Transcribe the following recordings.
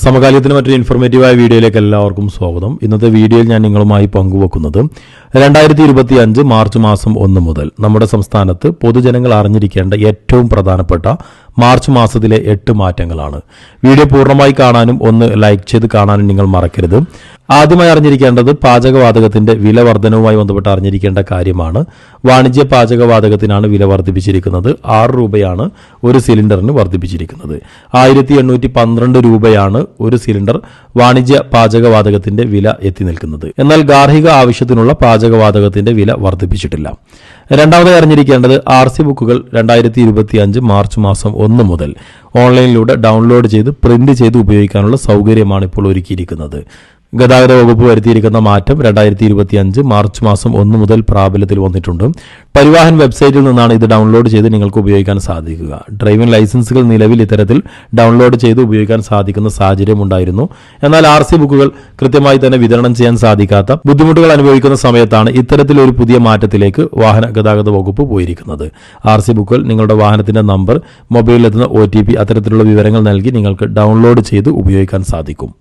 സമകാലീനത്തിന് മറ്റൊരു ഇൻഫോർമേറ്റീവായ വീഡിയോയിലേക്ക് എല്ലാവർക്കും സ്വാഗതം. ഇന്നത്തെ വീഡിയോയിൽ ഞാൻ നിങ്ങളുമായി പങ്കുവെക്കുന്നത് 2025 മാർച്ച് മാസം 1 മുതൽ നമ്മുടെ സംസ്ഥാനത്ത് പൊതുജനങ്ങൾ അറിഞ്ഞിരിക്കേണ്ട ഏറ്റവും പ്രധാനപ്പെട്ട മാർച്ച് മാസത്തിലെ 8 മാറ്റങ്ങളാണ്. വീഡിയോ പൂർണ്ണമായി കാണാനും ഒന്ന് ലൈക്ക് ചെയ്ത് കാണാനും നിങ്ങൾ മറക്കരുത്. ആദ്യമായി അറിഞ്ഞിരിക്കേണ്ടത് പാചകവാതകത്തിന്റെ വില വർധനവുമായി ബന്ധപ്പെട്ട് അറിഞ്ഞിരിക്കേണ്ട കാര്യമാണ്. വാണിജ്യ പാചകവാതകത്തിനാണ് വില വർദ്ധിപ്പിച്ചിരിക്കുന്നത്. 6 രൂപയാണ് ഒരു സിലിണ്ടറിന് വർദ്ധിപ്പിച്ചിരിക്കുന്നത്. 1812 രൂപയാണ് ഒരു സിലിണ്ടർ വാണിജ്യ പാചകവാതകത്തിന്റെ വില എത്തി നിൽക്കുന്നത്. എന്നാൽ ഗാർഹിക ആവശ്യത്തിനുള്ള പാചകവാതകത്തിന്റെ വില വർദ്ധിപ്പിച്ചിട്ടില്ല. രണ്ടാമതായി അറിഞ്ഞിരിക്കേണ്ടത് RC ബുക്കുകൾ 2025 മാർച്ച് മാസം 1 മുതൽ ഓൺലൈനിലൂടെ ഡൗൺലോഡ് ചെയ്ത് പ്രിന്റ് ചെയ്ത് ഉപയോഗിക്കാനുള്ള സൗകര്യമാണ് ഇപ്പോൾ ഒരുക്കിയിരിക്കുന്നത്. ഗതാഗത വകുപ്പ് വരുത്തിയിരിക്കുന്ന മാറ്റം 2025 മാർച്ച് മാസം 1 മുതൽ പ്രാബല്യത്തിൽ വന്നിട്ടുണ്ട്. പരിവാഹൻ വെബ്സൈറ്റിൽ നിന്നാണ് ഇത് ഡൗൺലോഡ് ചെയ്ത് നിങ്ങൾക്ക് ഉപയോഗിക്കാൻ സാധിക്കുക. ഡ്രൈവിംഗ് ലൈസൻസുകൾ നിലവിൽ ഇത്തരത്തിൽ ഡൗൺലോഡ് ചെയ്ത് ഉപയോഗിക്കാൻ സാധിക്കുന്ന സാഹചര്യം ഉണ്ടായിരുന്നു. എന്നാൽ RC ബുക്കുകൾ കൃത്യമായി തന്നെ വിതരണം ചെയ്യാൻ സാധിക്കാത്ത ബുദ്ധിമുട്ടുകൾ അനുഭവിക്കുന്ന സമയത്താണ് ഇത്തരത്തിലൊരു പുതിയ മാറ്റത്തിലേക്ക് വാഹന ഗതാഗത വകുപ്പ് പോയിരിക്കുന്നത്. RC ബുക്കുകൾ നിങ്ങളുടെ വാഹനത്തിന്റെ നമ്പർ, മൊബൈലിലെത്തുന്ന OTP അത്തരത്തിലുള്ള വിവരങ്ങൾ നൽകി നിങ്ങൾക്ക് ഡൗൺലോഡ് ചെയ്ത് ഉപയോഗിക്കാൻ സാധിക്കും.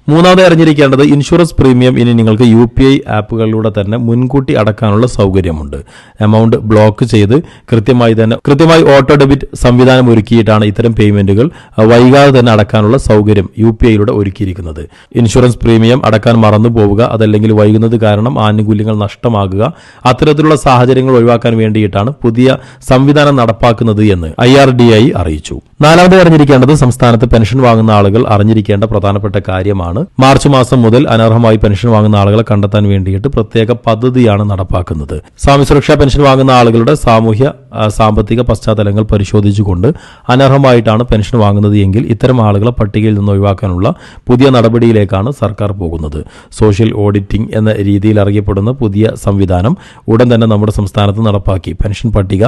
മൂന്നാമതായി അറിഞ്ഞിരിക്കേണ്ടത് ഇൻഷുറൻസ് പ്രീമിയം ഇനി നിങ്ങൾക്ക് UPI ആപ്പുകളിലൂടെ തന്നെ മുൻകൂട്ടി അടക്കാനുള്ള സൗകര്യമുണ്ട്. എമൗണ്ട് ബ്ലോക്ക് ചെയ്ത് കൃത്യമായി ഓട്ടോ ഡെബിറ്റ് സംവിധാനം ഒരുക്കിയിട്ടാണ് ഇത്തരം പേയ്മെന്റുകൾ വൈകാതെ തന്നെ അടക്കാനുള്ള സൗകര്യം UPIയിലൂടെ ഒരുക്കിയിരിക്കുന്നത്. ഇൻഷുറൻസ് പ്രീമിയം അടക്കാൻ മറന്നു പോവുക, അതല്ലെങ്കിൽ വൈകുന്നത് കാരണം ആനുകൂല്യങ്ങൾ നഷ്ടമാകുക, അത്തരത്തിലുള്ള സാഹചര്യങ്ങൾ ഒഴിവാക്കാൻ വേണ്ടിയിട്ടാണ് പുതിയ സംവിധാനം നടപ്പാക്കുന്നത് എന്ന് IRDAI അറിയിച്ചു. നാലാമതായി അറിഞ്ഞിരിക്കേണ്ടത് സംസ്ഥാനത്ത് പെൻഷൻ വാങ്ങുന്ന ആളുകൾ അറിഞ്ഞിരിക്കേണ്ട പ്രധാനപ്പെട്ട കാര്യമാണ്. മാർച്ച് മാസം മുതൽ അനർഹമായി പെൻഷൻ വാങ്ങുന്ന ആളുകളെ കണ്ടെത്താൻ വേണ്ടിയിട്ട് പ്രത്യേക പദ്ധതിയാണ് നടപ്പാക്കുന്നത്. സാമൂഹ്യ സുരക്ഷാ പെൻഷൻ വാങ്ങുന്ന ആളുകളുടെ സാമ്പത്തിക പശ്ചാത്തലങ്ങൾ പരിശോധിച്ചുകൊണ്ട് അനർഹമായിട്ടാണ് പെൻഷൻ വാങ്ങുന്നത് എങ്കിൽ ഇത്തരം ആളുകളെ പട്ടികയിൽ നിന്ന് ഒഴിവാക്കാനുള്ള പുതിയ നടപടിയിലേക്കാണ് സർക്കാർ പോകുന്നത്. സോഷ്യൽ ഓഡിറ്റിംഗ് എന്ന രീതിയിൽ അറിയപ്പെടുന്ന പുതിയ സംവിധാനം ഉടൻ തന്നെ നമ്മുടെ സംസ്ഥാനത്ത് നടപ്പാക്കി പെൻഷൻ പട്ടിക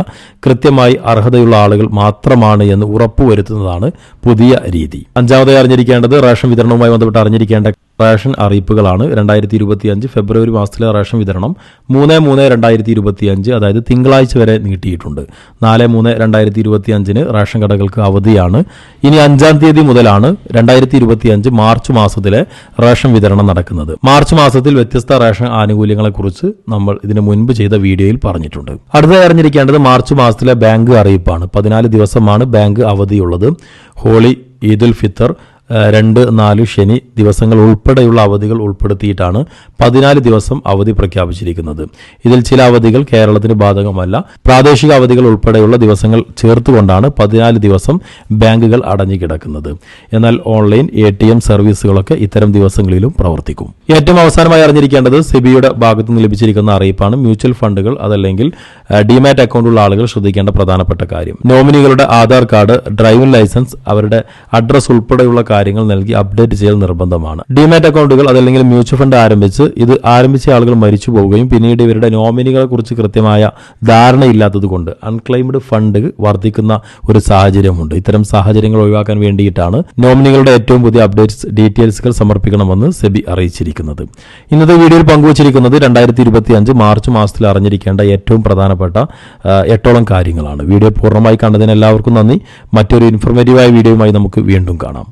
കൃത്യമായി അർഹതയുള്ള ആളുകൾ മാത്രമാണ് എന്ന് ഉറപ്പുവരുത്തുന്നതാണ് പുതിയ രീതി. അഞ്ചാമതായി അറിഞ്ഞിരിക്കേണ്ടത് റേഷൻ വിതരണവുമായി ബന്ധപ്പെട്ട് അറിഞ്ഞിരിക്കേണ്ട റേഷൻ അറിയിപ്പുകളാണ്. 2025 ഫെബ്രുവരി മാസത്തിലെ റേഷൻ വിതരണം 3/3/2025 അതായത് തിങ്കളാഴ്ച വരെ നീട്ടിയിട്ടുണ്ട്. 4/3/2025 റേഷൻ കടകൾക്ക് അവധിയാണ്. ഇനി 5-ാം തീയതി മുതലാണ് 2025 മാർച്ച് മാസത്തിലെ റേഷൻ വിതരണം നടക്കുന്നത്. മാർച്ച് മാസത്തിൽ വ്യത്യസ്ത റേഷൻ ആനുകൂല്യങ്ങളെക്കുറിച്ച് നമ്മൾ ഇതിനു മുൻപ് ചെയ്ത വീഡിയോയിൽ പറഞ്ഞിട്ടുണ്ട്. അടുത്തതായി അറിഞ്ഞിരിക്കേണ്ടത് മാർച്ച് മാസത്തിലെ ബാങ്ക് അറിയിപ്പാണ്. 14 ദിവസമാണ് ബാങ്ക് അവധിയുള്ളത്. ഹോളി, ഈദുൽ ഫിത്തർ, 2-4 ശനി ദിവസങ്ങൾ ഉൾപ്പെടെയുള്ള അവധികൾ ഉൾപ്പെടുത്തിയിട്ടാണ് 14 ദിവസം അവധി പ്രഖ്യാപിച്ചിരിക്കുന്നത്. ഇതിൽ ചില അവധികൾ കേരളത്തിന് ബാധകമല്ല. പ്രാദേശിക അവധികൾ ഉൾപ്പെടെയുള്ള ദിവസങ്ങൾ ചേർത്തുകൊണ്ടാണ് 14 ദിവസം ബാങ്കുകൾ അടഞ്ഞുകിടക്കുന്നത്. എന്നാൽ ഓൺലൈൻ ATM സർവീസുകളൊക്കെ ഇത്തരം ദിവസങ്ങളിലും പ്രവർത്തിക്കും. ഏറ്റവും അവസാനമായി അറിഞ്ഞിരിക്കേണ്ടത് സെബിയുടെ ഭാഗത്തുനിന്ന് ലഭിച്ചിരിക്കുന്ന അറിയിപ്പാണ്. മ്യൂച്വൽ ഫണ്ടുകൾ അതല്ലെങ്കിൽ ഡിമാറ്റ് അക്കൗണ്ടുള്ള ആളുകൾ ശ്രദ്ധിക്കേണ്ട പ്രധാനപ്പെട്ട കാര്യം, നോമിനികളുടെ ആധാർ കാർഡ്, ഡ്രൈവിംഗ് ലൈസൻസ്, അവരുടെ അഡ്രസ് ഉൾപ്പെടെയുള്ള കാര്യങ്ങൾ നൽകി അപ്ഡേറ്റ് ചെയ്യൽ നിർബന്ധമാണ്. ഡിമാറ്റ് അക്കൗണ്ടുകൾ അതല്ലെങ്കിൽ മ്യൂച്വൽ ഫണ്ട് ആരംഭിച്ച ആളുകൾ മരിച്ചു പോവുകയും പിന്നീട് ഇവരുടെ നോമിനികളെ കുറിച്ച് കൃത്യമായ ധാരണയില്ലാത്തതുകൊണ്ട് അൺക്ലെയിംഡ് ഫണ്ട് വർദ്ധിക്കുന്ന ഒരു സാഹചര്യമുണ്ട്. ഇത്തരം സാഹചര്യങ്ങൾ ഒഴിവാക്കാൻ വേണ്ടിയിട്ടാണ് നോമിനികളുടെ ഏറ്റവും പുതിയ ഡീറ്റെയിൽസുകൾ സമർപ്പിക്കണമെന്ന് സെബി അറിയിച്ചിരിക്കുന്നത്. ഇന്നത്തെ വീഡിയോയിൽ പങ്കുവച്ചിരിക്കുന്നത് 2025 മാർച്ച് മാസത്തിൽ അറിഞ്ഞിരിക്കേണ്ട ഏറ്റവും പ്രധാനപ്പെട്ട 8ഓളം കാര്യങ്ങളാണ്. വീഡിയോ പൂർണ്ണമായി കണ്ടതിന് എല്ലാവർക്കും നന്ദി. മറ്റൊരു ഇൻഫോർമേറ്റീവായ വീഡിയോയുമായി നമുക്ക് വീണ്ടും കാണാം.